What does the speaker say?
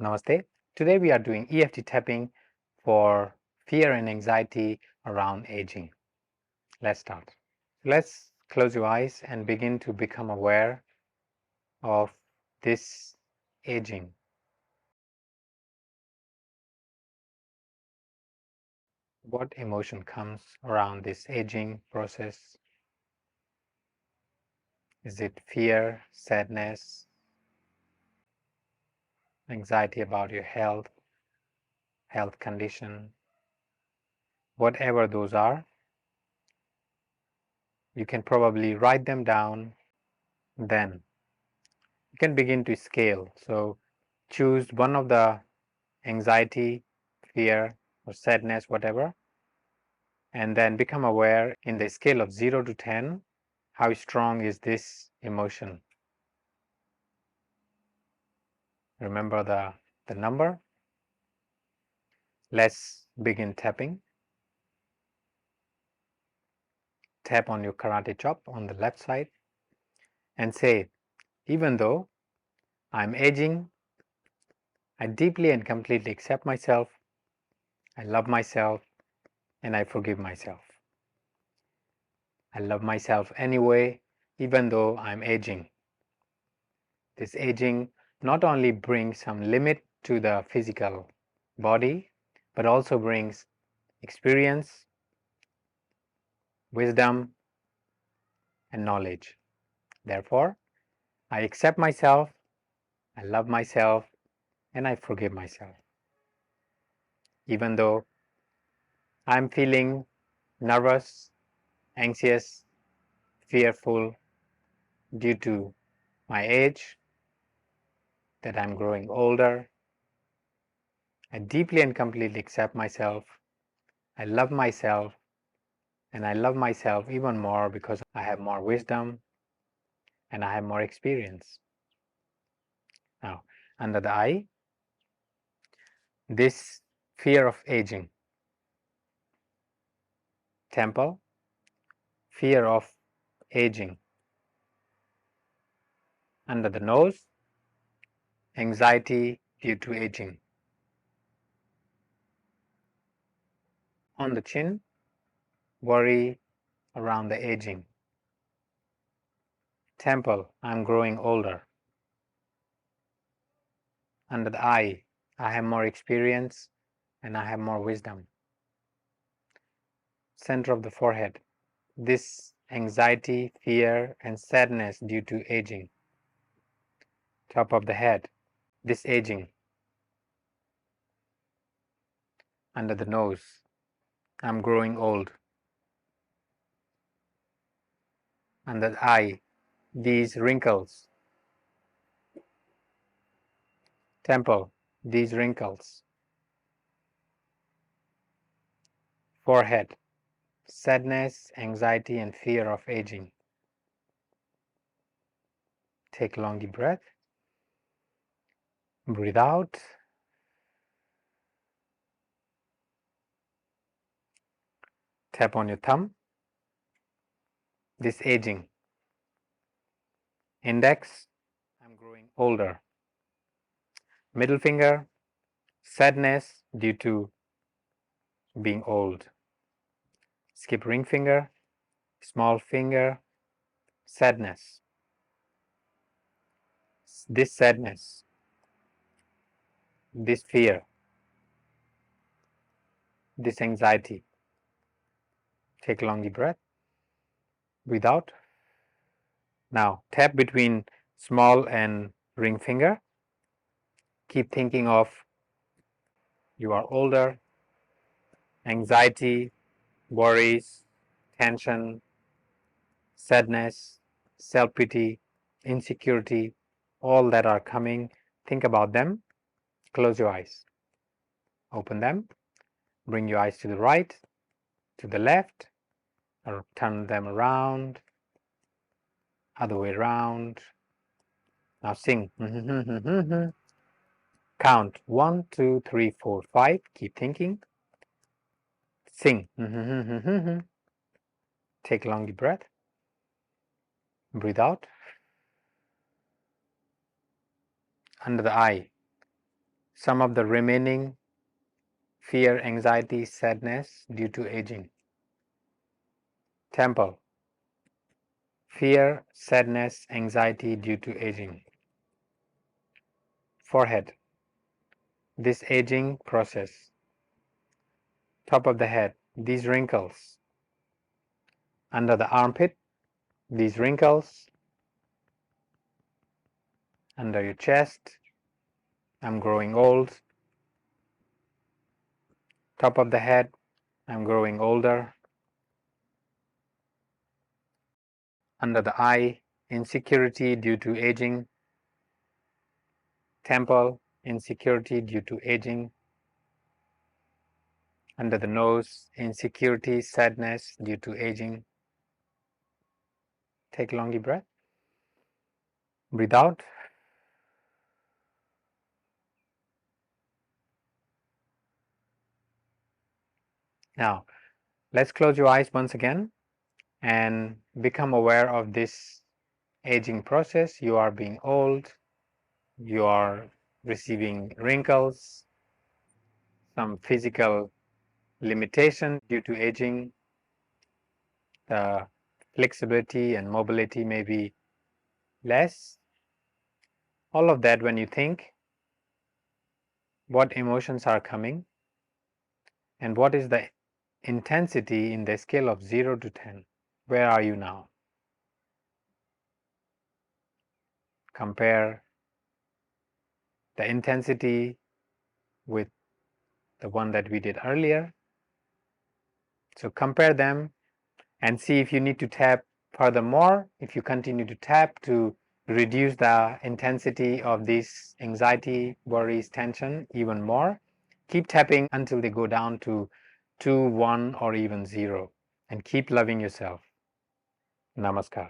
Namaste. Today we are doing EFT tapping for fear and anxiety around aging. Let's start. Let's close your eyes and begin to become aware of this aging. What emotion comes around this aging process? Is it fear, sadness, anxiety about your health condition? Whatever those are, you can probably write them down. Then you can begin to scale. So choose one of the anxiety, fear, or sadness, whatever, and then become aware in the scale of 0 to 10, how strong is this emotion. Remember the number. Let's begin tapping. Tap on your karate chop on the left side and say, even though I'm aging, I deeply and completely accept myself, I love myself, and I forgive myself. I love myself anyway, even though I'm aging. This aging not only brings some limit to the physical body, but also brings experience, wisdom, and knowledge. Therefore, I accept myself, I love myself, and I forgive myself. Even though I'm feeling nervous, anxious, fearful due to my age, that I'm growing older, I deeply and completely accept myself, I love myself, and I love myself even more because I have more wisdom and I have more experience. Now, under the eye, this fear of aging. Temple, fear of aging. Under the nose, anxiety due to aging. On the chin, worry around the aging. Temple, I'm growing older. Under the eye, I have more experience and I have more wisdom. Center of the forehead, this anxiety, fear, and sadness due to aging. Top of the head, this aging. Under the nose, I'm growing old. Under the eye, these wrinkles. Temple, these wrinkles. Forehead, sadness, anxiety, and fear of aging. Take a long deep breath. Breathe out. Tap on your thumb. This aging. Index, I'm growing older. Middle finger, sadness due to being old. Skip ring finger, small finger, sadness. This sadness, this fear, this anxiety. Take a long deep breath. Breathe out. Now tap between small and ring finger. Keep thinking of you are older, anxiety, worries, tension, sadness, self-pity, insecurity, all that are coming. Think about them. Close your eyes. Open them. Bring your eyes to the right, to the left, or turn them around, other way around. Now sing. Count 1, 2, 3, 4, 5. Keep thinking. Sing. Take a long deep breath. Breathe out. Under the eye, some of the remaining fear, anxiety, sadness due to aging. Temple, fear, sadness, anxiety due to aging. Forehead, this aging process. Top of the head, these wrinkles. Under the armpit, these wrinkles. Under your chest, I'm growing old. Top of the head, I'm growing older. Under the eye, insecurity due to aging. Temple, insecurity due to aging. Under the nose, insecurity, sadness due to aging. Take a long deep breath. Breathe out. Now, let's close your eyes once again and become aware of this aging process. You are being old. You are receiving wrinkles, some physical limitation due to aging. The flexibility and mobility may be less. All of that, when you think, what emotions are coming and what is the intensity in the scale of 0 to 10. Where are you now? Compare the intensity with the one that we did earlier. So compare them and see if you need to tap furthermore. If you continue to tap to reduce the intensity of this anxiety, worries, tension even more, keep tapping until they go down to 2, 1 or even 0, and keep loving yourself. Namaskar.